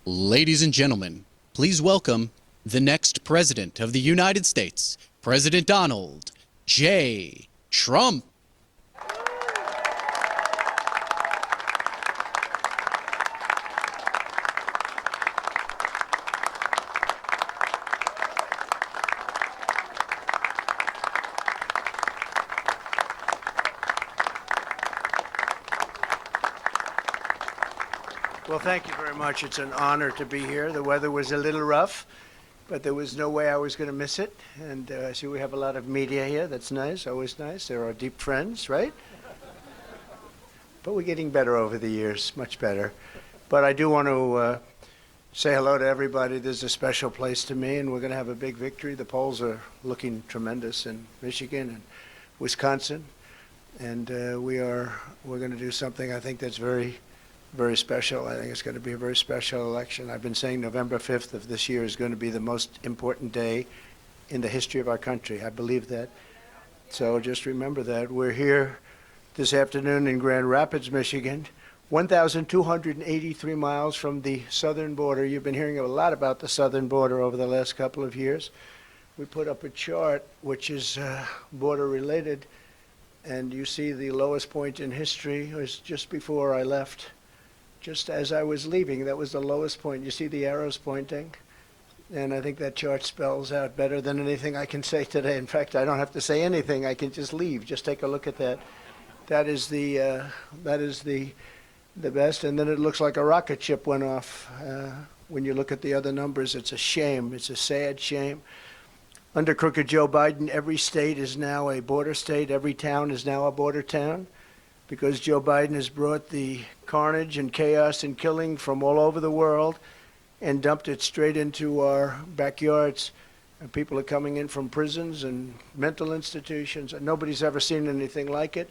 Ladies and gentlemen, please welcome the next President of the United States, President Donald J. Trump. Well, thank you very much. It's an honor to be here. The weather was a little rough, but there was no way I was going to miss it. And I see we have a lot of media here. That's nice, always nice. They're our deep friends, right? But we're getting better over the years, much better. But I do want to say hello to everybody. This is a special place to me, and we're going to have a big victory. The polls are looking tremendous in Michigan and Wisconsin. And we're going to do something I think that's very special. I think it's going to be a very special election. I've been saying November 5th of this year is going to be the most important day in the history of our country. I believe that. So just remember that. We're here this afternoon in Grand Rapids, Michigan, 1,283 miles from the southern border. You've been hearing a lot about the southern border over the last couple of years. We put up a chart which is border related, and you see the lowest point in history was just before I left. Just as I was leaving, that was the lowest point. You see the arrows pointing? And I think that chart spells out better than anything I can say today. In fact, I don't have to say anything. I can just leave. Just take a look at that. That is the best. And then it looks like a rocket ship went off. When you look at the other numbers, it's a shame. It's a sad shame. Under crooked Joe Biden, every state is now a border state. Every town is now a border town, because Joe Biden has brought the carnage and chaos and killing from all over the world and dumped it straight into our backyards. And people are coming in from prisons and mental institutions, and nobody's ever seen anything like it.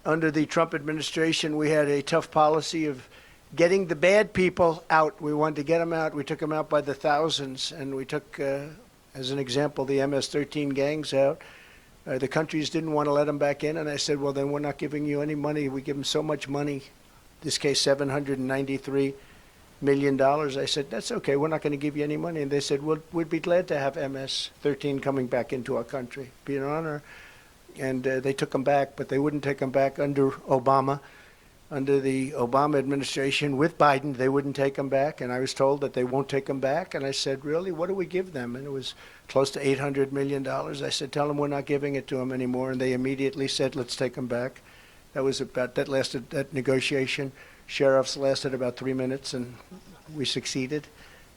Under the Trump administration, we had a tough policy of getting the bad people out. We wanted to get them out. We took them out by the thousands, and we took, as an example, the MS-13 gangs out. The countries didn't want to let them back in, and I said, well, then we're not giving you any money. We give them so much money, in this case $793 million. I said, that's okay, we're not going to give you any money. And they said, well, we'd be glad to have MS-13 coming back into our country. Be an honor. And they took them back, but they wouldn't take them back under Obama. Under the Obama administration with Biden, they wouldn't take them back, and I was told that they won't take them back. And I said, really, what do we give them? And it was close to $800 million. I said, tell them we're not giving it to them anymore. And they immediately said, let's take them back. That negotiation, sheriffs lasted about 3 minutes, and we succeeded.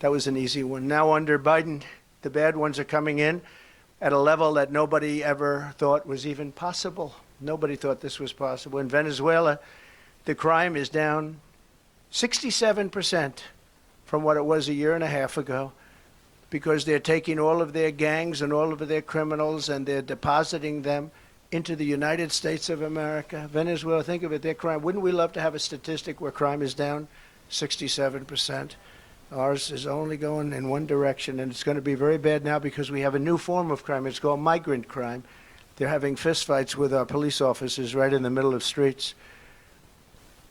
That was an easy one. Now under Biden, the bad ones are coming in at a level that nobody ever thought was even possible. Nobody thought this was possible. In Venezuela, the crime is down 67% from what it was a year and a half ago, because they're taking all of their gangs and all of their criminals and they're depositing them into the United States of America. Venezuela, think of it, their crime. Wouldn't we love to have a statistic where crime is down 67%? Ours is only going in one direction, and it's going to be very bad now because we have a new form of crime. It's called migrant crime. They're having fistfights with our police officers right in the middle of streets.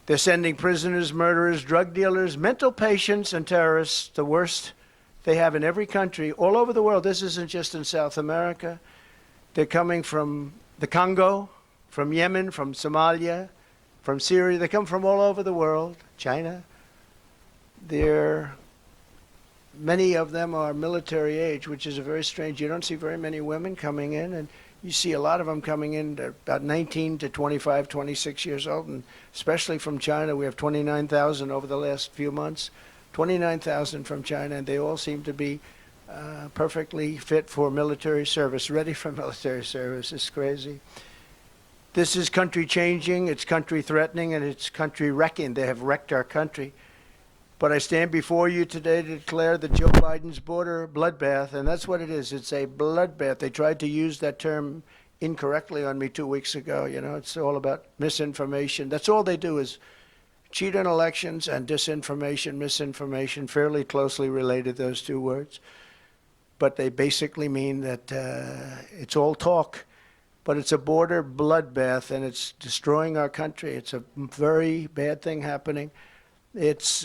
They're sending prisoners, murderers, drug dealers, mental patients, and terrorists, the worst they have in every country, all over the world. This isn't just in South America. They're coming from the Congo, from Yemen, from Somalia, from Syria. They come from all over the world, China. Many of them are military age, which is a very strange. You don't see very many women coming in, and you see a lot of them coming in about 19 to 25, 26 years old, and especially from China. We have 29,000 over the last few months, 29,000 from China, and they all seem to be perfectly fit for military service, ready for military service. It's crazy. This is country changing, it's country threatening, and it's country wrecking. They have wrecked our country. But I stand before you today to declare that Joe Biden's border bloodbath, and that's what it is. It's a bloodbath. They tried to use that term incorrectly on me 2 weeks ago. You know, it's all about misinformation. That's all they do is cheat on elections and disinformation, misinformation, fairly closely related, those two words. But they basically mean that it's all talk, but it's a border bloodbath, and it's destroying our country. It's a very bad thing happening. It's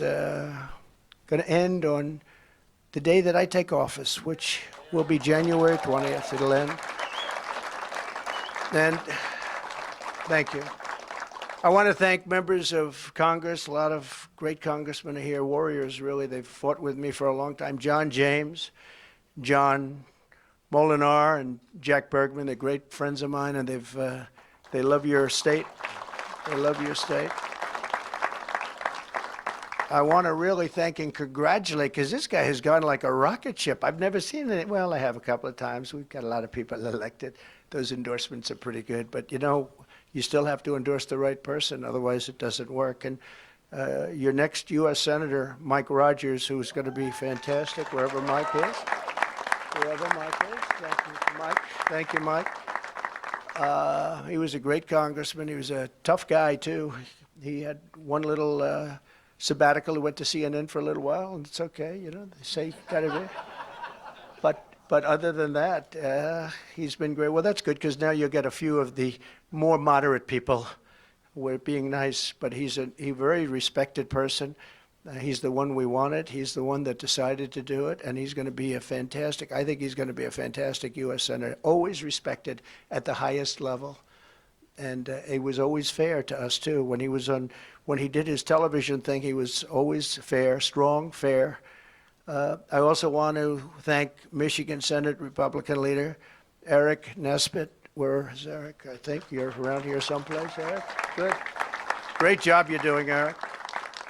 going to end on the day that I take office, which will be January 20th. It'll end. And thank you. I want to thank members of Congress. A lot of great congressmen are here, warriors, really. They've fought with me for a long time. John James, John Molinar, and Jack Bergman, they're great friends of mine, and they love your state. They love your state. I want to really thank and congratulate, because this guy has gone like a rocket ship. I've never seen it. Well, I have a couple of times. We've got a lot of people elected. Those endorsements are pretty good. But, you know, you still have to endorse the right person. Otherwise, it doesn't work. And your next U.S. Senator, Mike Rogers, who's going to be fantastic, wherever Mike is. Wherever Mike is. Thank you, Mike. Thank you, Mike. He was a great congressman. He was a tough guy, too. He had one little sabbatical. He went to CNN for a little while, and it's okay, you know. They say got to be. But other than that, he's been great. Well, that's good, because now you'll get a few of the more moderate people who are being nice. But he's a very respected person. He's the one we wanted. He's the one that decided to do it, and he's going to be a fantastic, I think he's going to be a fantastic U.S. Senator, always respected at the highest level. And he was always fair to us, too. When he did his television thing, he was always fair, strong, fair. I also want to thank Michigan Senate Republican leader Eric Nesbitt. Where is Eric? I think you're around here someplace, Eric. Good. Great job you're doing, Eric.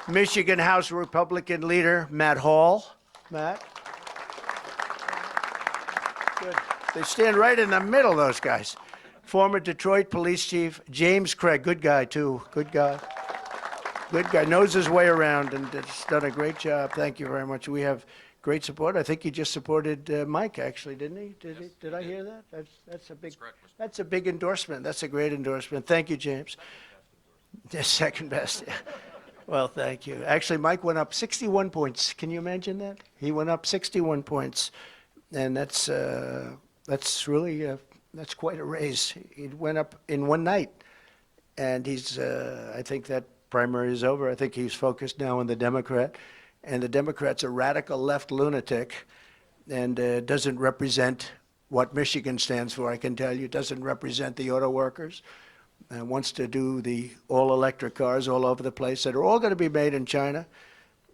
Michigan House Republican leader Matt Hall. Matt. Good. They stand right in the middle, those guys. Former Detroit Police Chief James Craig. Good guy, too. Good guy. Good guy, knows his way around, and has done a great job. Thank you very much. We have great support. I think he just supported Mike, actually, didn't he? Did I hear that? That's a big endorsement. That's a great endorsement. Thank you, James. Second best. Well, thank you. Actually, Mike went up 61 points. Can you imagine that? He went up 61 points, and that's really that's quite a raise. He went up in one night, and he's. I think that primary is over. I think he's focused now on the Democrat, and the Democrat's a radical left lunatic, and doesn't represent what Michigan stands for. I can tell you, doesn't represent the auto workers. Wants to do the all-electric cars all over the place that are all going to be made in China,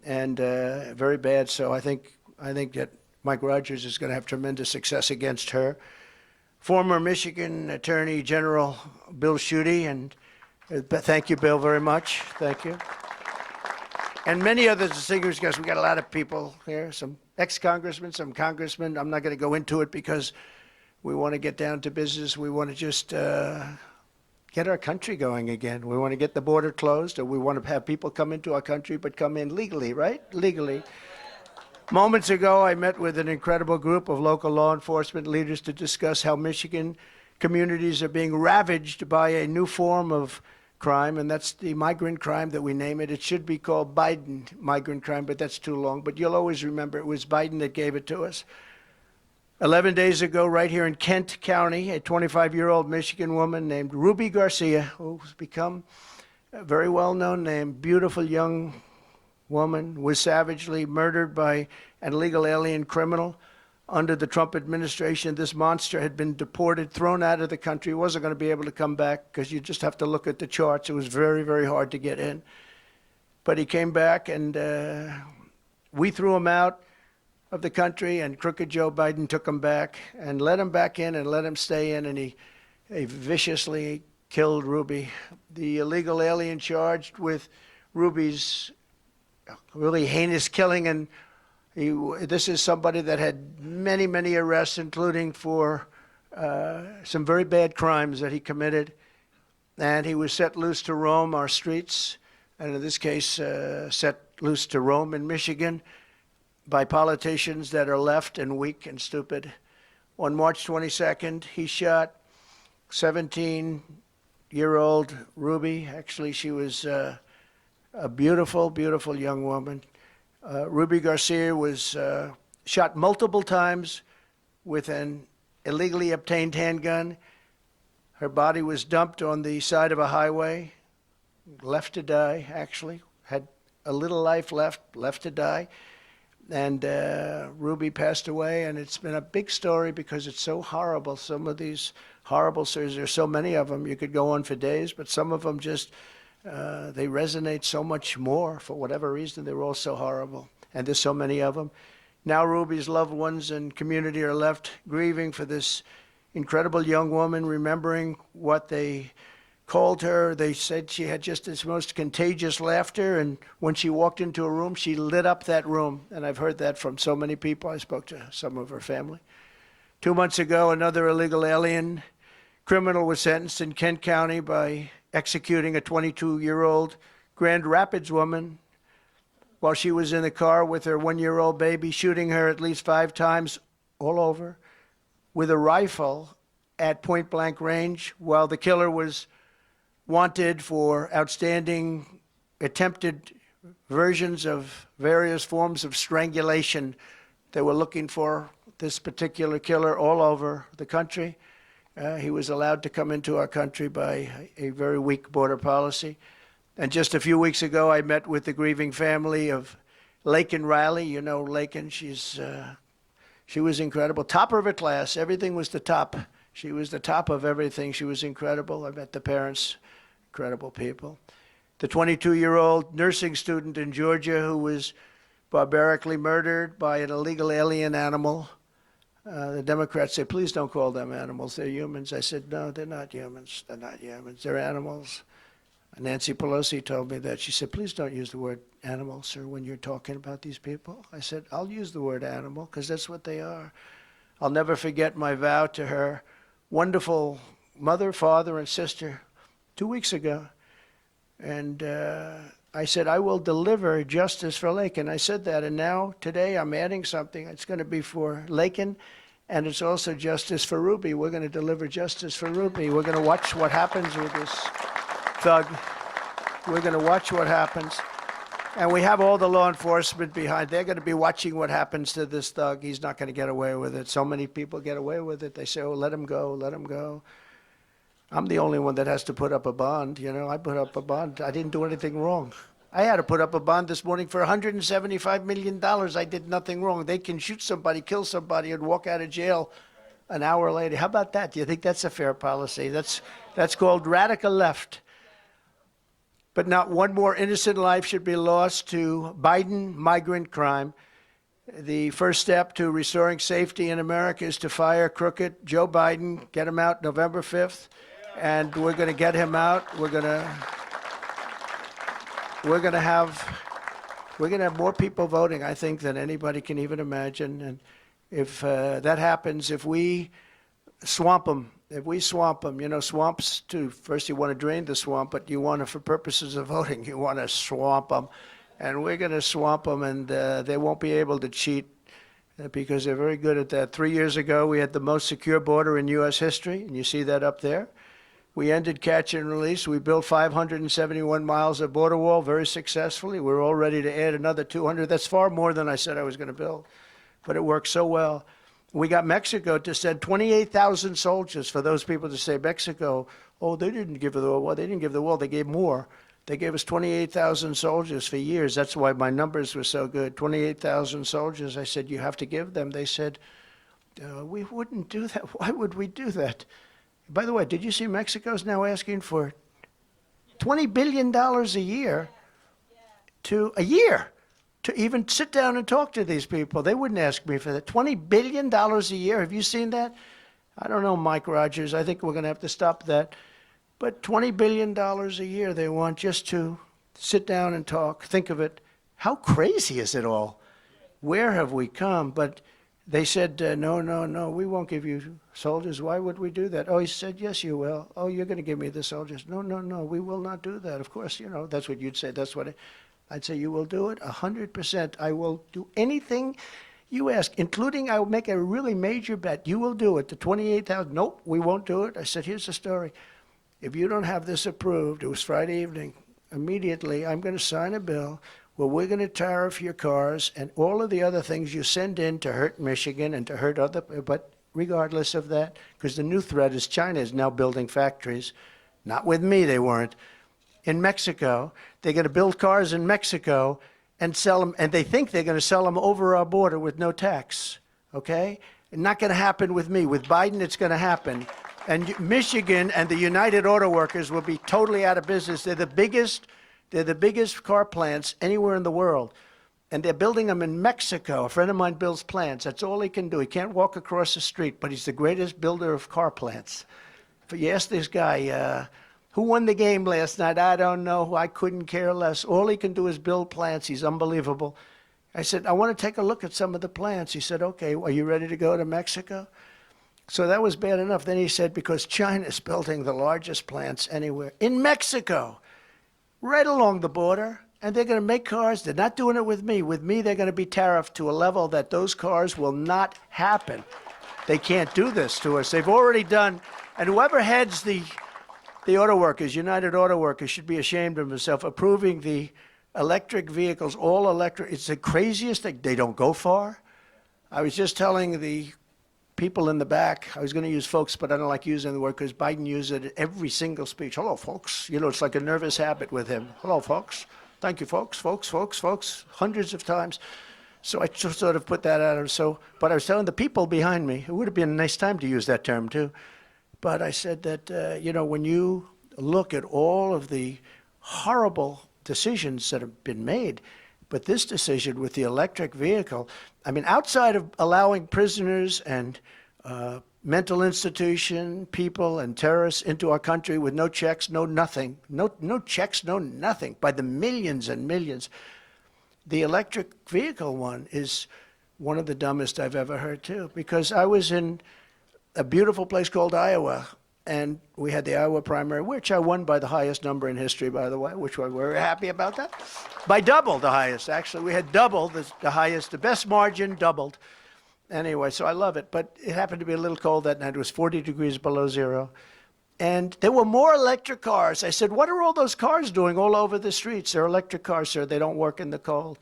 and very bad. So I think that Mike Rogers is going to have tremendous success against her. Former Michigan Attorney General Bill Schuette, and thank you, Bill, very much. Thank you. And many other distinguished guests. We got a lot of people here, some ex-congressmen, some congressmen. I'm not going to go into it because we want to get down to business. We want to just get our country going again. We want to get the border closed, or we want to have people come into our country, but come in legally, right? Legally. Moments ago, I met with an incredible group of local law enforcement leaders to discuss how Michigan communities are being ravaged by a new form of crime, and that's the migrant crime that we name it. It should be called Biden migrant crime, but that's too long. But you'll always remember it was Biden that gave it to us. 11 days ago, right here in Kent County, a 25-year-old Michigan woman named Ruby Garcia, who's become a very well-known name, beautiful young woman, was savagely murdered by an illegal alien criminal. Under the Trump administration, this monster had been deported, thrown out of the country, wasn't going to be able to come back, because you just have to look at the charts. It was very, very hard to get in. But he came back, and we threw him out of the country, and crooked Joe Biden took him back and let him back in and let him stay in, and he viciously killed Ruby. The illegal alien charged with Ruby's really heinous killing, and this is somebody that had many, many arrests, including for some very bad crimes that he committed. And he was set loose to roam our streets, and in this case, set loose to roam in Michigan by politicians that are left and weak and stupid. On March 22nd, he shot 17-year-old Ruby. Actually, she was a beautiful, beautiful young woman. Ruby Garcia was shot multiple times with an illegally obtained handgun. Her body was dumped on the side of a highway, left to die, actually. Had a little life left to die. And Ruby passed away, and it's been a big story because it's so horrible. Some of these horrible stories, there's so many of them, you could go on for days, but some of them just, they resonate so much more for whatever reason. They're all so horrible, and there's so many of them. Now Ruby's loved ones and community are left grieving for this incredible young woman, remembering what they called her. They said she had just this most contagious laughter, and when she walked into a room, she lit up that room. And I've heard that from so many people. I spoke to some of her family. 2 months ago, another illegal alien criminal was sentenced in Kent County by executing a 22-year-old Grand Rapids woman while she was in the car with her 1-year-old baby, shooting her at least 5 times all over with a rifle at point-blank range, while the killer was wanted for outstanding attempted versions of various forms of strangulation. They were looking for this particular killer all over the country. He was allowed to come into our country by a very weak border policy. And just a few weeks ago, I met with the grieving family of Laken Riley. You know Laken, she was incredible. Top of her class, everything was the top. She was the top of everything. She was incredible. I met the parents, incredible people. The 22-year-old nursing student in Georgia who was barbarically murdered by an illegal alien animal. The Democrats say, please don't call them animals. They're humans. I said, no, they're not humans. They're not humans. They're animals. Nancy Pelosi told me that. She said, please don't use the word animal, sir, when you're talking about these people. I said, I'll use the word animal because that's what they are. I'll never forget my vow to her wonderful mother, father, and sister 2 weeks ago. And I said, I will deliver justice for Laken. I said that, and now, today, I'm adding something. It's going to be for Laken, and it's also justice for Ruby. We're going to deliver justice for Ruby. We're going to watch what happens with this thug. We're going to watch what happens. And we have all the law enforcement behind. They're going to be watching what happens to this thug. He's not going to get away with it. So many people get away with it. They say, oh, let him go, let him go. I'm the only one that has to put up a bond. You know, I put up a bond. I didn't do anything wrong. I had to put up a bond this morning for $175 million. I did nothing wrong. They can shoot somebody, kill somebody, and walk out of jail an hour later. How about that? Do you think that's a fair policy? That's called radical left. But not one more innocent life should be lost to Biden migrant crime. The first step to restoring safety in America is to fire crooked Joe Biden, get him out November 5th, and we're going to get him out. We're going to have more people voting, I think, than anybody can even imagine. And if that happens, if we swamp them, you know, swamps too. First, you want to drain the swamp, but you want to, for purposes of voting, you want to swamp them. And we're going to swamp them, and they won't be able to cheat because they're very good at that. 3 years ago, we had the most secure border in U.S. history, and you see that up there. We ended catch and release. We built 571 miles of border wall very successfully. We're all ready to add another 200. That's far more than I said I was going to build, but it worked so well. We got Mexico to send 28,000 soldiers. For those people to say Mexico, oh, they didn't give the wall. Well, they didn't give the wall. They gave more. They gave us 28,000 soldiers for years. That's why my numbers were so good. 28,000 soldiers. I said, you have to give them. They said, we wouldn't do that. Why would we do that? By the way, did you see Mexico's now asking for $20 billion a year to even sit down and talk to these people? They wouldn't ask me for that. $20 billion a year. Have you seen that? I don't know, Mike Rogers. I think we're going to have to stop that. But $20 billion a year they want just to sit down and talk. Think of it. How crazy is it all? Where have we come? But they said, no, we won't give you soldiers. Why would we do that? Oh, he said, yes, you will. Oh, you're going to give me the soldiers. No, we will not do that. Of course, you know, that's what you'd say. That's what I'd say. You will do it 100%. I will do anything you ask, including I will make a really major bet. You will do it. The 28,000. Nope, we won't do it. I said, here's the story. If you don't have this approved, it was Friday evening, immediately I'm going to sign a bill where we're going to tariff your cars and all of the other things you send in to hurt Michigan and to hurt other, but regardless of that, because the new threat is China is now building factories. Not with me, they weren't. In Mexico, they're going to build cars in Mexico and sell them, and they think they're going to sell them over our border with no tax, okay? Not going to happen with me. With Biden, it's going to happen. And Michigan and the United Auto Workers will be totally out of business. They're the biggest car plants anywhere in the world. And they're building them in Mexico. A friend of mine builds plants. That's all he can do. He can't walk across the street, but he's the greatest builder of car plants. But you ask this guy, who won the game last night? I don't know. I couldn't care less. All he can do is build plants. He's unbelievable. I said, I want to take a look at some of the plants. He said, okay, are you ready to go to Mexico? So that was bad enough. Then he said, because China is building the largest plants anywhere in Mexico, right along the border, and they're going to make cars. They're not doing it with me. With me, they're going to be tariffed to a level that those cars will not happen. They can't do this to us. They've already done, and whoever heads the auto workers, United Auto Workers, should be ashamed of himself, approving the electric vehicles, all electric. It's the craziest thing. They don't go far. I was just telling the people in the back, I was going to use folks, but I don't like using the word because Biden uses it in every single speech. Hello, folks. You know, it's like a nervous habit with him. Hello, folks. Thank you, folks, hundreds of times. So I just sort of put that out. So, but I was telling the people behind me, it would have been a nice time to use that term too. But I said that, you know, when you look at all of the horrible decisions that have been made, but this decision with the electric vehicle, I mean, outside of allowing prisoners and mental institution people and terrorists into our country with no checks, no nothing, no checks, no nothing, by the millions and millions, the electric vehicle one is one of the dumbest I've ever heard too. Because I was in a beautiful place called Iowa, and we had the Iowa primary, which I won by the highest number in history, by the way, which we're very happy about that. By double the highest, actually. We had double the highest, the best margin, doubled. Anyway, so I love it. But it happened to be a little cold that night. It was 40 degrees below zero. And there were more electric cars. I said, what are all those cars doing all over the streets? They're electric cars, sir. They don't work in the cold.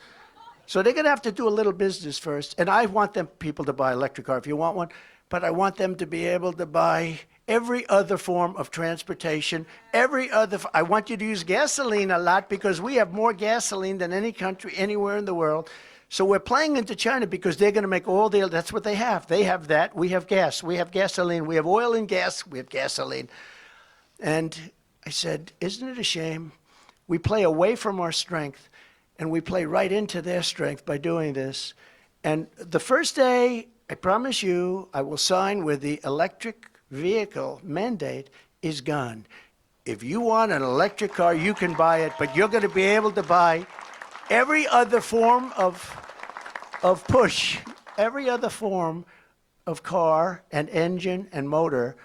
So they're going to have to do a little business first. And I want them people to buy an electric car if you want one. But I want them to be able to buy every other form of transportation, I want you to use gasoline a lot because we have more gasoline than any country anywhere in the world. So we're playing into China because they're going to make all the, that's what they have. They have that. We have gas. We have gasoline. We have oil and gas. We have gasoline. And I said, isn't it a shame? We play away from our strength and we play right into their strength by doing this. And the first day, I promise you, I will sign with the electric vehicle mandate is gone. If you want an electric car, you can buy it, but you're going to be able to buy every other form of push, every other form of car and engine and motor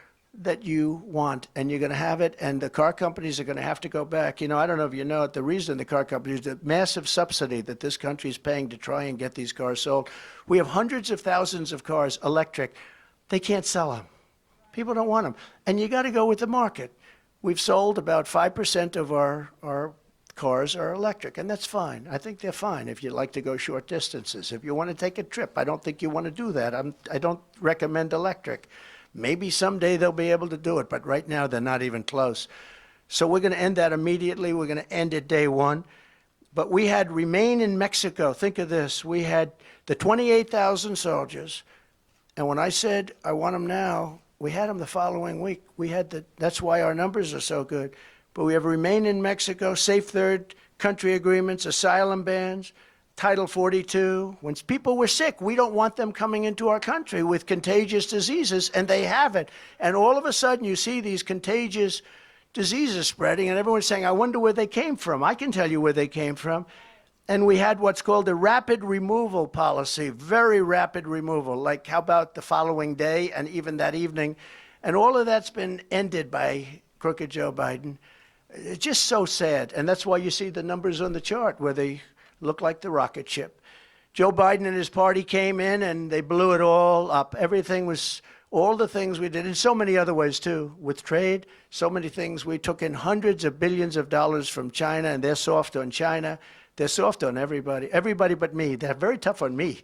that you want, and you're going to have it, and the car companies are going to have to go back. You know, I don't know if you know it, the reason the car companies, the massive subsidy that this country is paying to try and get these cars sold. We have hundreds of thousands of cars electric. They can't sell them. People don't want them. And you got to go with the market. We've sold about 5% of our cars are electric, and that's fine. I think they're fine if you like to go short distances. If you want to take a trip, I don't think you want to do that. I don't recommend electric. Maybe someday they'll be able to do it, but right now they're not even close. So we're going to end that immediately. We're going to end it day one. But we had remain in Mexico. Think of this. We had the 28,000 soldiers, and when I said I want them now, we had them the following week. That's why our numbers are so good. But we have remain in Mexico, safe third country agreements, asylum bans, Title 42. When people were sick, we don't want them coming into our country with contagious diseases, and they have it. And all of a sudden, you see these contagious diseases spreading, and everyone's saying, I wonder where they came from. I can tell you where they came from. And we had what's called a rapid removal policy, very rapid removal, like how about the following day and even that evening. And all of that's been ended by crooked Joe Biden. It's just so sad. And that's why you see the numbers on the chart where they look like the rocket ship. Joe Biden and his party came in and they blew it all up. Everything was, all the things we did, in so many other ways too, with trade, so many things. We took in hundreds of billions of dollars from China, and they're soft on China. They're soft on everybody but me. They're very tough on me.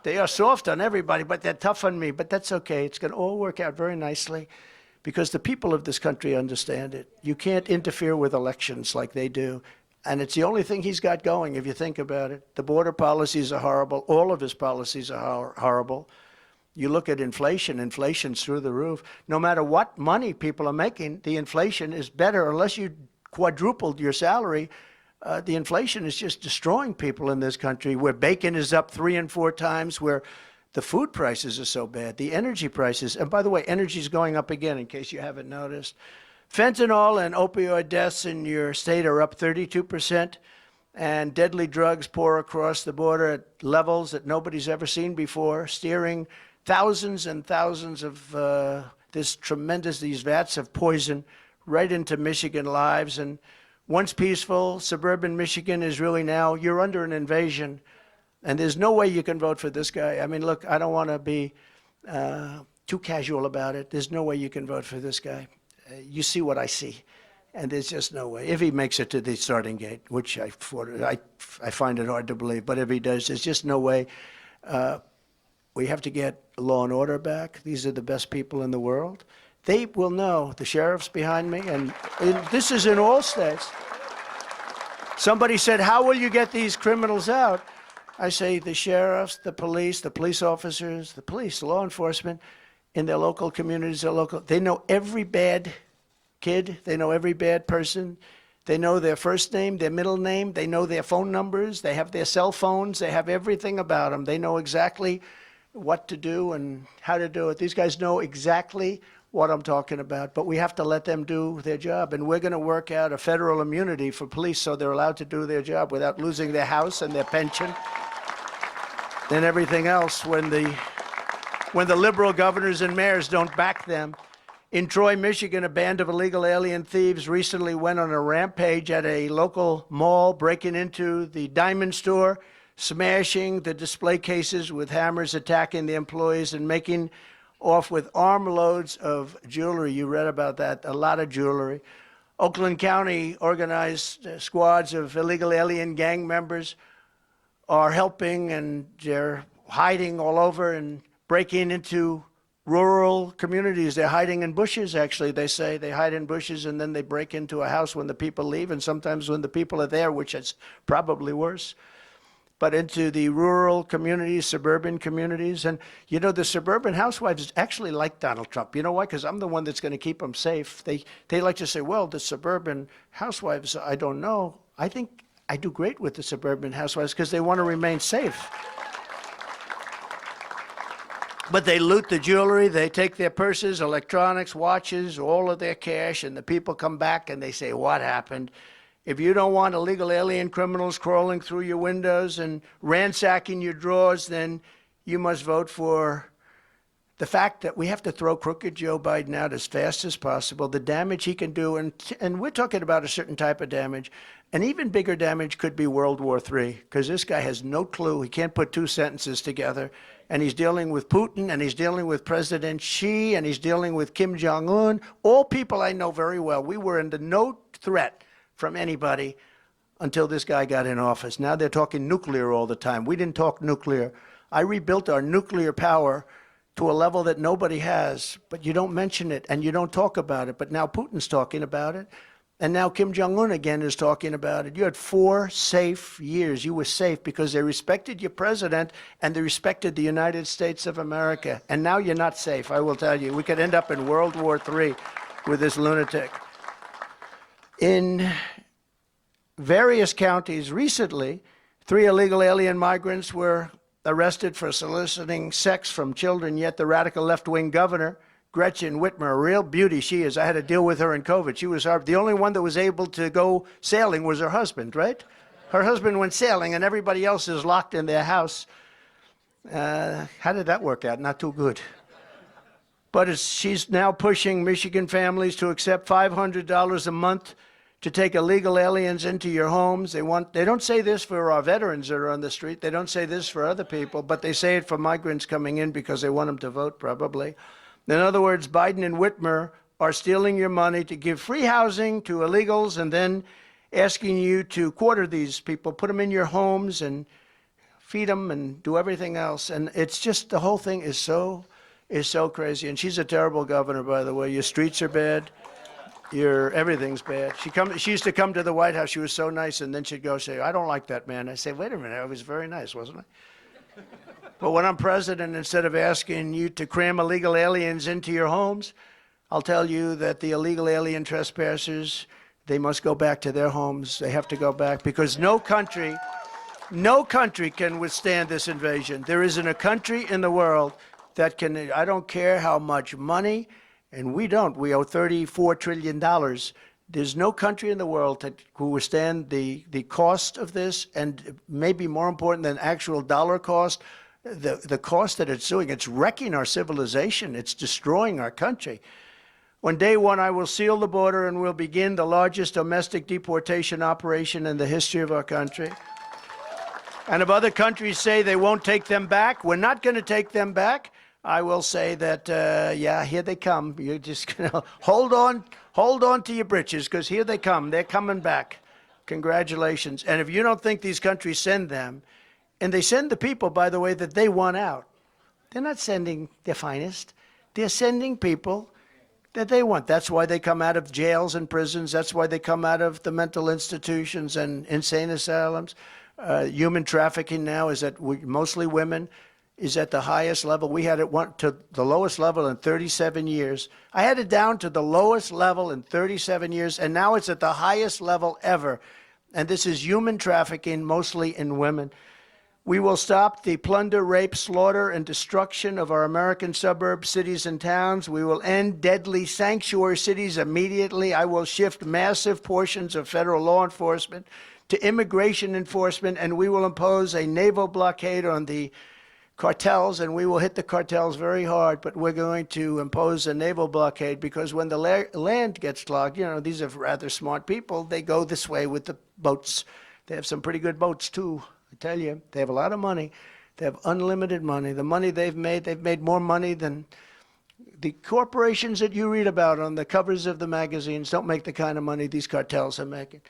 They are soft on everybody, but they're tough on me. But that's okay. It's going to all work out very nicely because the people of this country understand it. You can't interfere with elections like they do. And it's the only thing he's got going, if you think about it. The border policies are horrible. All of his policies are horrible. You look at inflation, inflation's through the roof. No matter what money people are making, the inflation is better. Unless you quadrupled your salary, the inflation is just destroying people in this country, where bacon is up 3 and 4 times, where the food prices are so bad, the energy prices. And by the way, energy is going up again, in case you haven't noticed. Fentanyl and opioid deaths in your state are up 32%, and deadly drugs pour across the border at levels that nobody's ever seen before, steering thousands and thousands of these vats of poison right into Michigan lives. And once peaceful, suburban Michigan is really now, you're under an invasion. And there's no way you can vote for this guy. I mean, look, I don't want to be too casual about it. There's no way you can vote for this guy. You see what I see. And there's just no way. If he makes it to the starting gate, which I find it hard to believe, but if he does, there's just no way. We have to get law and order back. These are the best people in the world. They will know. The sheriff's behind me, and this is in all states. Somebody said, how will you get these criminals out? I say the sheriffs, the police officers, the police, law enforcement in their local communities, they know every bad kid, they know every bad person, they know their first name, their middle name, they know their phone numbers, they have their cell phones, they have everything about them. They know exactly what to do and how to do it. These guys know exactly what I'm talking about, but we have to let them do their job. And we're going to work out a federal immunity for police so they're allowed to do their job without losing their house and their pension and everything else when the liberal governors and mayors don't back them. In Troy, Michigan, a band of illegal alien thieves recently went on a rampage at a local mall, breaking into the diamond store, smashing the display cases with hammers, attacking the employees, and making off with armloads of jewelry. You read about that, a lot of jewelry. Oakland County organized squads of illegal alien gang members are helping, and they're hiding all over and breaking into rural communities. They're hiding in bushes, actually. They say they hide in bushes and then they break into a house when the people leave, and sometimes when the people are there, which is probably worse. But into the rural communities, suburban communities. And, you know, the suburban housewives actually like Donald Trump. You know why? Because I'm the one that's going to keep them safe. They like to say, well, the suburban housewives, I don't know. I think I do great with the suburban housewives because they want to remain safe. But they loot the jewelry, they take their purses, electronics, watches, all of their cash, and the people come back and they say, what happened? If you don't want illegal alien criminals crawling through your windows and ransacking your drawers, then you must vote for the fact that we have to throw crooked Joe Biden out as fast as possible, the damage he can do, and we're talking about a certain type of damage. An even bigger damage could be World War III, because this guy has no clue. He can't put two sentences together. And he's dealing with Putin, and he's dealing with President Xi, and he's dealing with Kim Jong-un, all people I know very well. We were under no threat from anybody until this guy got in office. Now they're talking nuclear all the time. We didn't talk nuclear. I rebuilt our nuclear power to a level that nobody has, but you don't mention it and you don't talk about it. But now Putin's talking about it, and now Kim Jong-un again is talking about it. You had 4 safe years. You were safe because they respected your president and they respected the United States of America. And now you're not safe, I will tell you. We could end up in World War III with this lunatic. In various counties recently, 3 illegal alien migrants were arrested for soliciting sex from children, yet the radical left-wing governor, Gretchen Whitmer, a real beauty she is. I had to deal with her in COVID. She was the only one that was able to go sailing was her husband, right? Her husband went sailing and everybody else is locked in their house. How did that work out? Not too good. But she's now pushing Michigan families to accept $500 a month to take illegal aliens into your homes. They don't say this for our veterans that are on the street. They don't say this for other people, but they say it for migrants coming in because they want them to vote, probably. In other words, Biden and Whitmer are stealing your money to give free housing to illegals and then asking you to quarter these people, put them in your homes and feed them and do everything else. And it's just, the whole thing is so crazy. And she's a terrible governor, by the way. Your streets are bad. Everything's bad. She used to come to the White House. She was so nice, and then she'd go say, "I don't like that man." I say, "Wait a minute, I was very nice, wasn't I?" But when I'm president, instead of asking you to cram illegal aliens into your homes, I'll tell you that the illegal alien trespassers, they must go back to their homes. They have to go back because no country can withstand this invasion. There isn't a country in the world that can. I don't care how much money, and we owe $34 trillion. There's no country in the world that will withstand the cost of this, and maybe more important than actual dollar cost, the cost that it's doing. It's wrecking our civilization. It's destroying our country. On day one, I will seal the border and we'll begin the largest domestic deportation operation in the history of our country. And if other countries say they won't take them back, we're not going to take them back. I will say that, yeah, here they come. You're just going to hold on to your britches, because here they come. They're coming back. Congratulations. And if you don't think these countries send them, and they send the people, by the way, that they want out, they're not sending their finest. They're sending people that they want. That's why they come out of jails and prisons. That's why they come out of the mental institutions and insane asylums. Human trafficking now is at mostly women, is at the highest level. We had it went to the lowest level in 37 years. I had it down to the lowest level in 37 years, and now it's at the highest level ever. And this is human trafficking, mostly in women. We will stop the plunder, rape, slaughter, and destruction of our American suburbs, cities, and towns. We will end deadly sanctuary cities immediately. I will shift massive portions of federal law enforcement to immigration enforcement, and we will impose a naval blockade on the cartels, and we will hit the cartels very hard, but we're going to impose a naval blockade because when the land gets clogged, you know, these are rather smart people. They go this way with the boats. They have some pretty good boats, too. I tell you, they have a lot of money. They have unlimited money. The money they've made more money than the corporations that you read about on the covers of the magazines. Don't make the kind of money these cartels are making.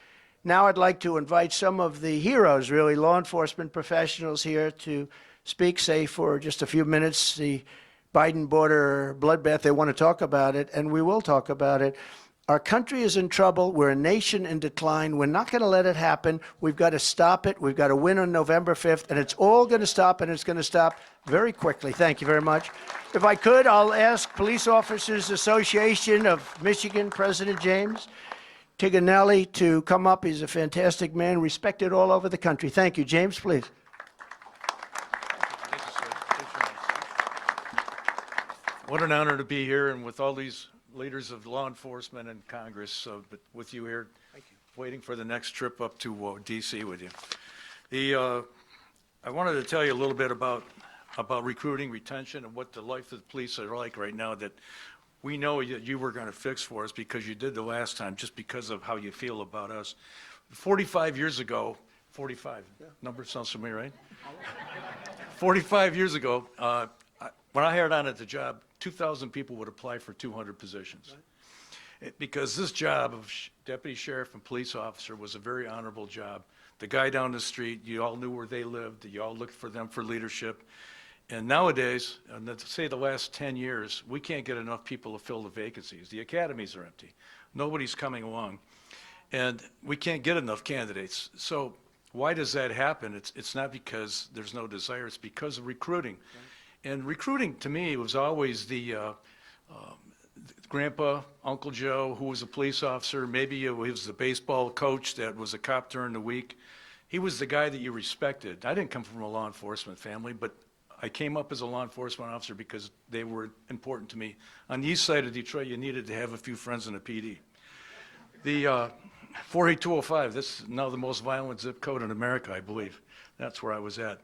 Now I'd like to invite some of the heroes, really, law enforcement professionals here to speak, say, for just a few minutes. The Biden border bloodbath, they want to talk about it, and we will talk about it. Our country is in trouble. We're a nation in decline. We're not going to let it happen. We've got to stop it. We've got to win on November 5th, and it's all going to stop, and it's going to stop very quickly. Thank you very much. If I could, I'll ask Police Officers Association of Michigan President James Tiganelli to come up. He's a fantastic man, respected all over the country. Thank you. James, please. What an honor to be here and with all these leaders of law enforcement and Congress, but with you here, waiting for the next trip up to D.C. with you. I wanted to tell you a little bit about recruiting, retention, and what the life of the police are like right now that we know that you were going to fix for us because you did the last time, just because of how you feel about us. 45 years ago, 45, number sounds familiar, right? 45 years ago, when I hired on at the job, 2,000 people would apply for 200 positions. Because this job of deputy sheriff and police officer was a very honorable job. The guy down the street, you all knew where they lived, you all looked for them for leadership. And nowadays, let's say the last 10 years, we can't get enough people to fill the vacancies. The academies are empty. Nobody's coming along. And we can't get enough candidates. So why does that happen? It's not because there's no desire, it's because of recruiting. And recruiting, to me, was always the grandpa, Uncle Joe, who was a police officer. Maybe he was the baseball coach that was a cop during the week. He was the guy that you respected. I didn't come from a law enforcement family, but I came up as a law enforcement officer because they were important to me. On the east side of Detroit, you needed to have a few friends in the PD. The 48205, this is now the most violent zip code in America, I believe. That's where I was at.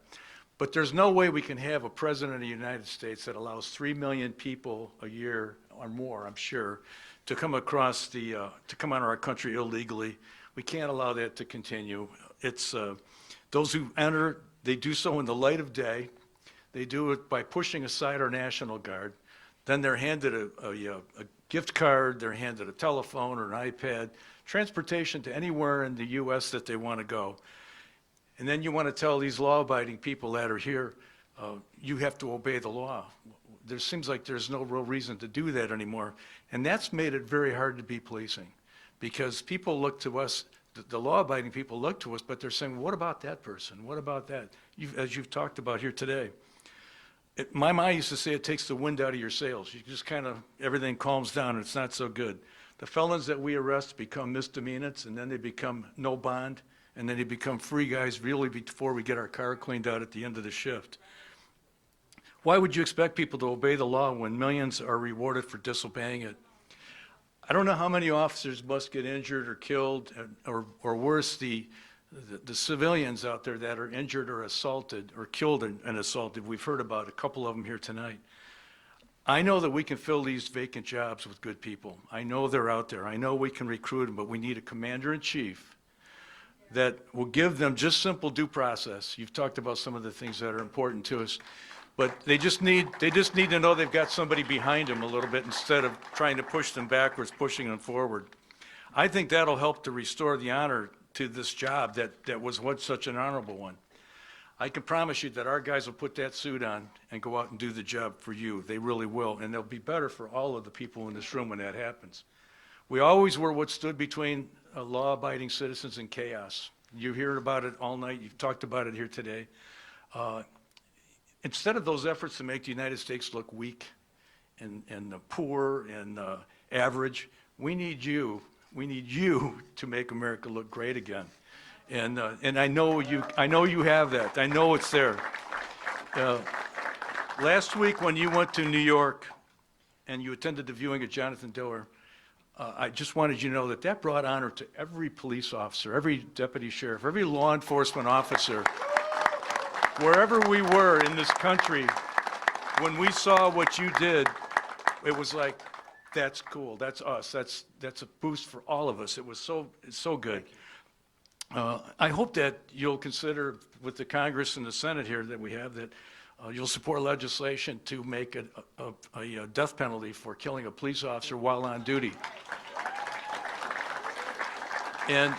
But there's no way we can have a president of the United States that allows 3 million people a year or more, I'm sure, to come across to come out of our country illegally. We can't allow that to continue. It's those who enter, they do so in the light of day. They do it by pushing aside our National Guard. Then they're handed a gift card, they're handed a telephone or an iPad, transportation to anywhere in the U.S. that they want to go. And then you want to tell these law-abiding people that are here, you have to obey the law. there seems like there's no real reason to do that anymore. And that's made it very hard to be policing, because people look to us, the law-abiding people look to us, but they're saying, what about that person? What about that? As you've talked about here today. My mom used to say it takes the wind out of your sails. You just kind of, everything calms down and it's not so good. The felons that we arrest become misdemeanors, and then they become no bond, and then they become free guys really before we get our car cleaned out at the end of the shift. Why would you expect people to obey the law when millions are rewarded for disobeying it? I don't know how many officers must get injured or killed, or worse, the civilians out there that are injured or assaulted or killed and assaulted. We've heard about a couple of them here tonight. I know that we can fill these vacant jobs with good people. I know they're out there. I know we can recruit them, but we need a commander-in-chief that will give them just simple due process. You've talked about some of the things that are important to us, but they just need to know they've got somebody behind them a little bit instead of trying to push them backwards, pushing them forward. I think that'll help to restore the honor to this job that was once such an honorable one. I can promise you that our guys will put that suit on and go out and do the job for you. They really will, and they'll be better for all of the people in this room when that happens. We always were what stood between law-abiding citizens and chaos. You hear about it all night. You've talked about it here today. Instead of those efforts to make the United States look weak and poor and average, we need you to make America look great again. And I know you have that. I know it's there. Last week when you went to New York and you attended the viewing of Jonathan Diller, I just wanted you to know that brought honor to every police officer, every deputy sheriff, every law enforcement officer. Wherever we were in this country, when we saw what you did, it was like, that's cool, that's us, that's a boost for all of us. It was so good. I hope that you'll consider with the Congress and the Senate here that we have that you'll support legislation to make a death penalty for killing a police officer while on duty. And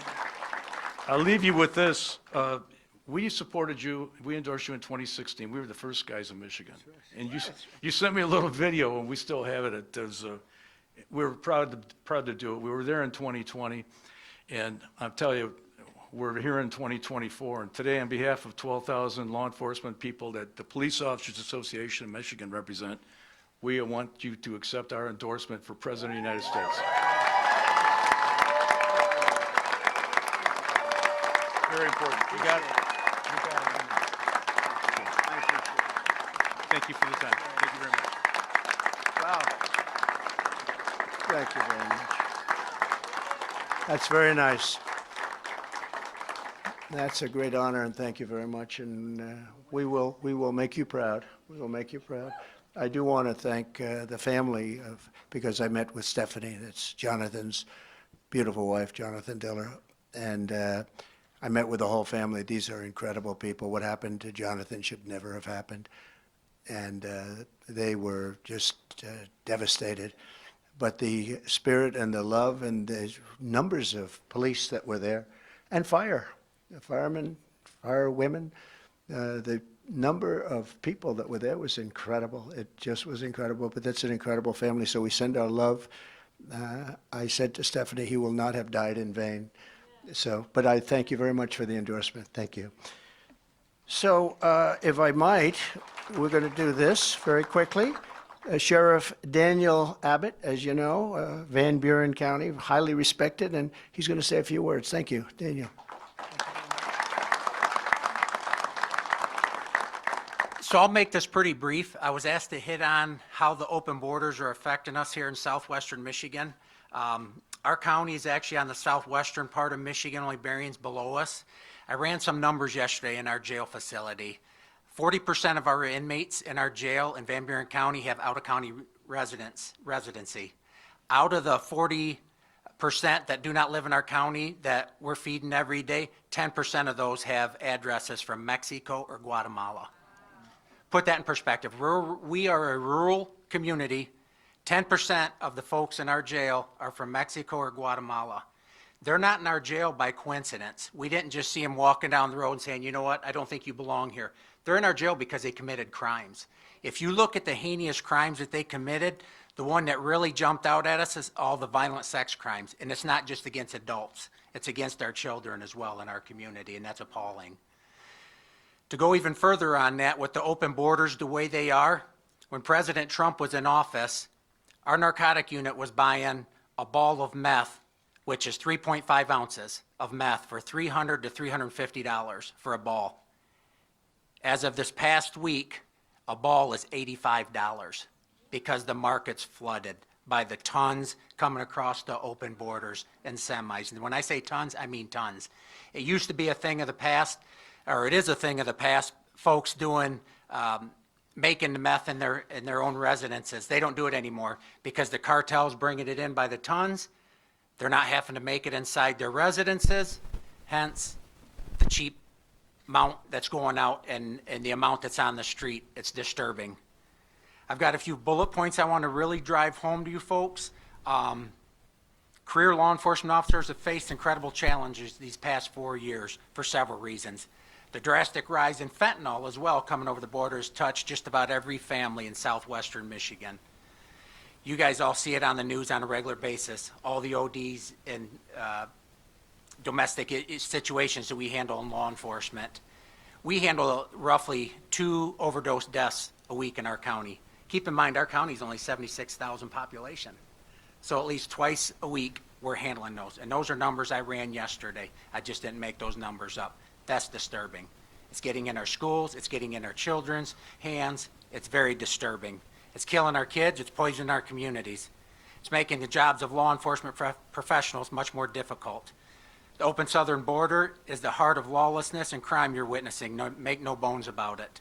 I'll leave you with this. We supported you, we endorsed you in 2016. We were the first guys in Michigan. And you sent me a little video, and we still have it. We were proud to do it. We were there in 2020, and I'll tell you, we're here in 2024. And today, on behalf of 12,000 law enforcement people that the Police Officers Association of Michigan represent, we want you to accept our endorsement for President of the United States. Very important. You got it. Thank you for the time. Thank you very much. Wow. Thank you very much. That's very nice. That's a great honor, and thank you very much. And we will make you proud. We will make you proud. I do want to thank the family because I met with Stephanie. That's Jonathan's beautiful wife, Jonathan Diller, and I met with the whole family. These are incredible people. What happened to Jonathan should never have happened, and they were just devastated. But the spirit and the love and the numbers of police that were there, and firemen, firewomen, the number of people that were there was incredible. It just was incredible, but that's an incredible family, so we send our love. I said to Stephanie, he will not have died in vain. So, but I thank you very much for the endorsement. Thank you. So, if I might, we're going to do this very quickly. Sheriff Daniel Abbott, as you know, Van Buren County, highly respected, and he's going to say a few words. Thank you, Daniel. So I'll make this pretty brief. I was asked to hit on how the open borders are affecting us here in southwestern Michigan. Our county is actually on the southwestern part of Michigan, only Berrien's below us. I ran some numbers yesterday in our jail facility. 40% of our inmates in our jail in Van Buren County have out-of-county residency. Out of the 40% that do not live in our county that we're feeding every day, 10% of those have addresses from Mexico or Guatemala. Put that in perspective. We are a rural community. 10% of the folks in our jail are from Mexico or Guatemala. They're not in our jail by coincidence. We didn't just see them walking down the road and saying, you know what, I don't think you belong here. They're in our jail because they committed crimes. If you look at the heinous crimes that they committed, the one that really jumped out at us is all the violent sex crimes. And it's not just against adults. It's against our children as well in our community, and that's appalling. To go even further on that, with the open borders the way they are, when President Trump was in office, our narcotic unit was buying a ball of meth, which is 3.5 ounces of meth, for $300 to $350 for a ball. As of this past week, a ball is $85 because the market's flooded by the tons coming across the open borders and semis. And when I say tons, I mean tons. It used to be a thing of the past, or it is a thing of the past, folks doing, making the meth in their own residences. They don't do it anymore because the cartel's bringing it in by the tons. They're not having to make it inside their residences, hence the cheap amount that's going out and the amount that's on the street. It's disturbing. I've got a few bullet points I want to really drive home to you folks. Career law enforcement officers have faced incredible challenges these past 4 years for several reasons. The drastic rise in fentanyl as well coming over the border has touched just about every family in southwestern Michigan. You guys all see it on the news on a regular basis, all the ODs and domestic situations that we handle in law enforcement. We handle roughly 2 overdose deaths a week in our county. Keep in mind, our county is only 76,000 population. So at least twice a week, we're handling those. And those are numbers I ran yesterday. I just didn't make those numbers up. That's disturbing. It's getting in our schools. It's getting in our children's hands. It's very disturbing. It's killing our kids. It's poisoning our communities. It's making the jobs of law enforcement professionals much more difficult. The open southern border is the heart of lawlessness and crime you're witnessing. Make no bones about it.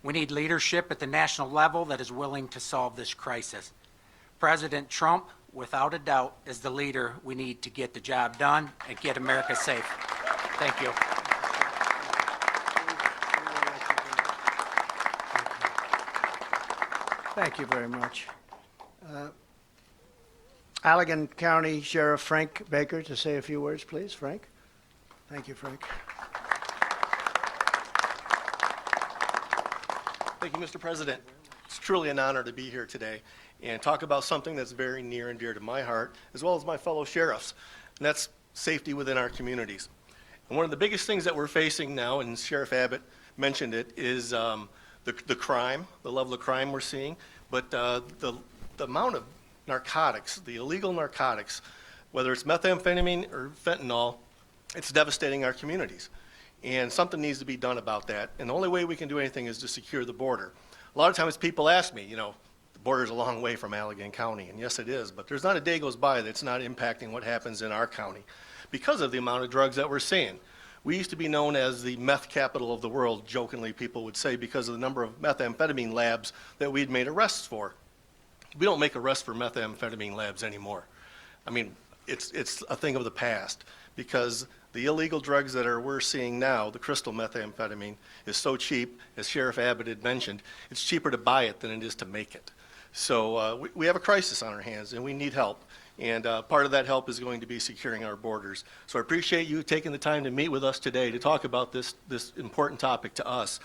We need leadership at the national level that is willing to solve this crisis. President Trump, without a doubt, is the leader we need to get the job done and get America safe. Thank you. Thank you very much. Allegan County Sheriff Frank Baker to say a few words, please. Frank? Thank you, Frank. Thank you, Mr. President. It's truly an honor to be here today and talk about something that's very near and dear to my heart, as well as my fellow sheriffs, and that's safety within our communities. And one of the biggest things that we're facing now, and Sheriff Abbott mentioned it, is the crime, the level of crime we're seeing, but the amount of narcotics, the illegal narcotics, whether it's methamphetamine or fentanyl, it's devastating our communities. And something needs to be done about that. And the only way we can do anything is to secure the border. A lot of times people ask me, the border's a long way from Allegan County, and yes it is, but there's not a day goes by that's not impacting what happens in our county because of the amount of drugs that we're seeing. We used to be known as the meth capital of the world, jokingly people would say, because of the number of methamphetamine labs that we'd made arrests for. We don't make arrests for methamphetamine labs anymore. I mean, it's a thing of the past, because the illegal drugs that we're seeing now, the crystal methamphetamine, is so cheap, as Sheriff Abbott had mentioned, it's cheaper to buy it than it is to make it. So we have a crisis on our hands, and we need help. And part of that help is going to be securing our borders. So I appreciate you taking the time to meet with us today to talk about this important topic to us,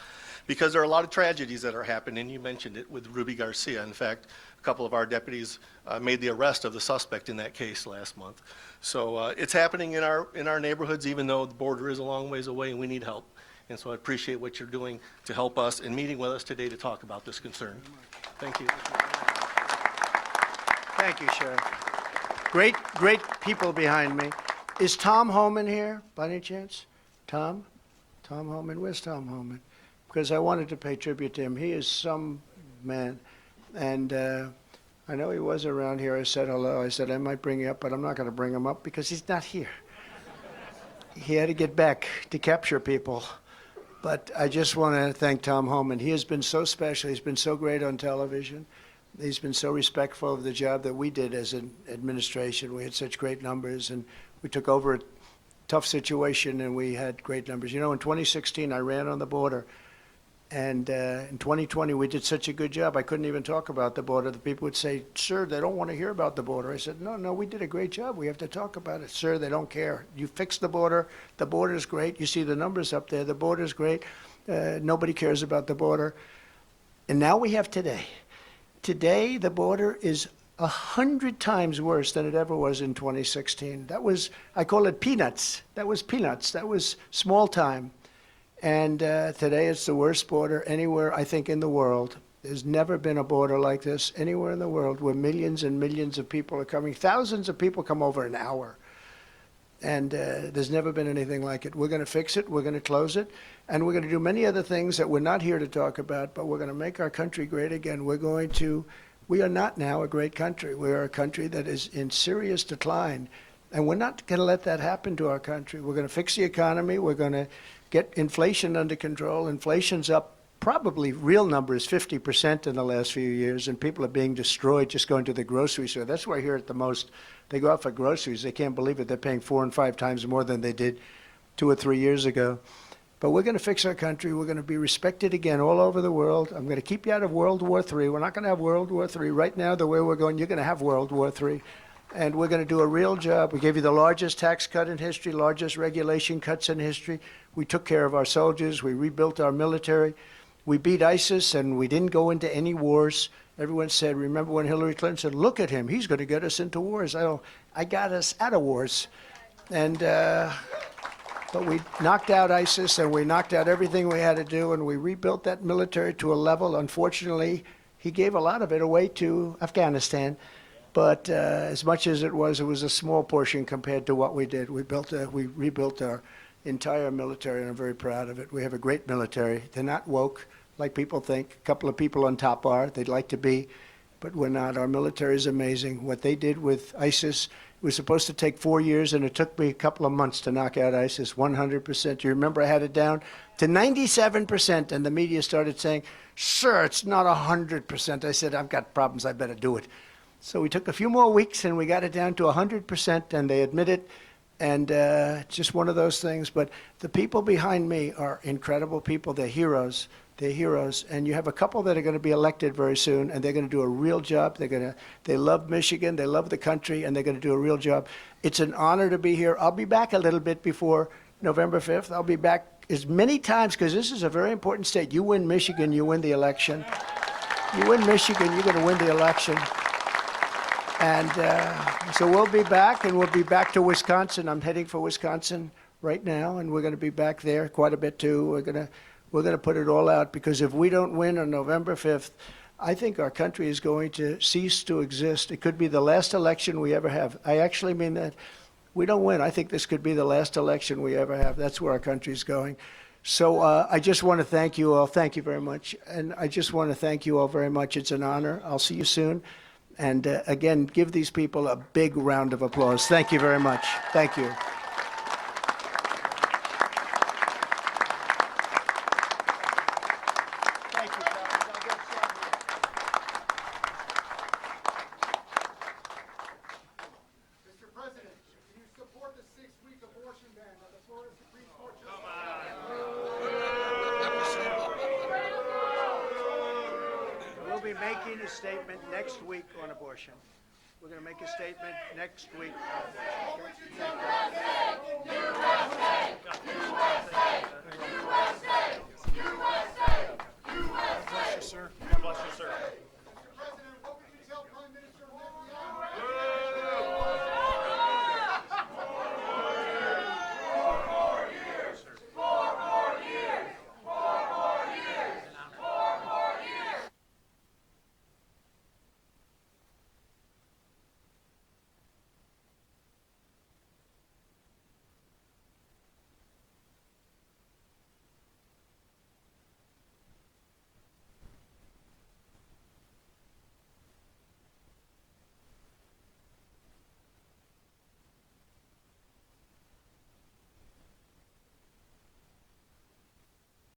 because there are a lot of tragedies that are happening, and you mentioned it with Ruby Garcia. In fact, a couple of our deputies made the arrest of the suspect in that case last month. So it's happening in our neighborhoods, even though the border is a long ways away, and we need help. And so I appreciate what you're doing to help us and meeting with us today to talk about this concern. Thank you. Thank you, Sheriff. Great people behind me. Is Tom Homan here, by any chance? Tom? Tom Homan? Where's Tom Homan? Because I wanted to pay tribute to him. He is some man. And I know he was around here. I said hello. I said I might bring you up, but I'm not going to bring him up because he's not here. He had to get back to capture people. But I just want to thank Tom Homan. He has been so special. He's been so great on television. He's been so respectful of the job that we did as an administration. We had such great numbers, and we took over a tough situation, and we had great numbers. In 2016, I ran on the border, and in 2020, we did such a good job, I couldn't even talk about the border. The people would say, sir, they don't want to hear about the border. I said, no, we did a great job. We have to talk about it. Sir, they don't care. You fixed the border's great. You see the numbers up there. The border's great. Nobody cares about the border. And now we have today. Today, the border is 100 times worse than it ever was in 2016. That was, I call it peanuts. That was peanuts. That was small time. And today it's the worst border anywhere, I think, in the world. There's never been a border like this anywhere in the world where millions and millions of people are coming. Thousands of people come over an hour. And there's never been anything like it. We're going to fix it. We're going to close it. And we're going to do many other things that we're not here to talk about, but we're going to make our country great again. We are not now a great country. We are a country that is in serious decline. And we're not going to let that happen to our country. We're going to fix the economy. We're going to get inflation under control. Inflation's up, probably real numbers, 50% in the last few years, and people are being destroyed just going to the grocery store. That's where I hear it the most. They go out for groceries. They can't believe it. They're paying 4 and 5 times more than they did 2 or 3 years ago. But we're going to fix our country. We're going to be respected again all over the world. I'm going to keep you out of World War III. We're not going to have World War III. Right now, the way we're going, you're going to have World War III. And we're going to do a real job. We gave you the largest tax cut in history, largest regulation cuts in history. We took care of our soldiers. We rebuilt our military. We beat ISIS, and we didn't go into any wars. Everyone said, remember when Hillary Clinton said, look at him, he's going to get us into wars. I got us out of wars. And but we knocked out ISIS, and we knocked out everything we had to do, and we rebuilt that military to a level. Unfortunately, he gave a lot of it away to Afghanistan. But as much as it was a small portion compared to what we did. We rebuilt our entire military, and I'm very proud of it. We have a great military. They're not woke like people think. A couple of people on top are. They'd like to be, but we're not. Our military is amazing. What they did with ISIS, it was supposed to take 4 years, and it took me a couple of months to knock out ISIS, 100%. You remember I had it down to 97%, and the media started saying, sir, it's not 100%. I said, I've got problems. I better do it. So we took a few more weeks, and we got it down to 100%, and they admit it. And just one of those things. But the people behind me are incredible people. They're heroes. They're heroes. And you have a couple that are going to be elected very soon, and they're going to do a real job. They love Michigan. They love the country, and they're going to do a real job. It's an honor to be here. I'll be back a little bit before November 5th. I'll be back as many times, because this is a very important state. You win Michigan, you win the election. You win Michigan, you're going to win the election. And so we'll be back, and we'll be back to Wisconsin. I'm heading for Wisconsin right now, and we're going to be back there quite a bit too. We're going to put it all out, because if we don't win on November 5th, I think our country is going to cease to exist. It could be the last election we ever have. I actually mean that. We don't win. I think this could be the last election we ever have. That's where our country is going. So I just want to thank you all. Thank you very much. And I just want to thank you all very much. It's an honor. I'll see you soon. And again, give these people a big round of applause. Thank you very much. Thank you. Thank you, fellas. I'll get started. Mr. President, do you support the 6-week abortion ban that the Florida Supreme Court just We'll be making a statement next week on abortion. We're going to make a statement next week on abortion. USA! USA! USA! USA! USA!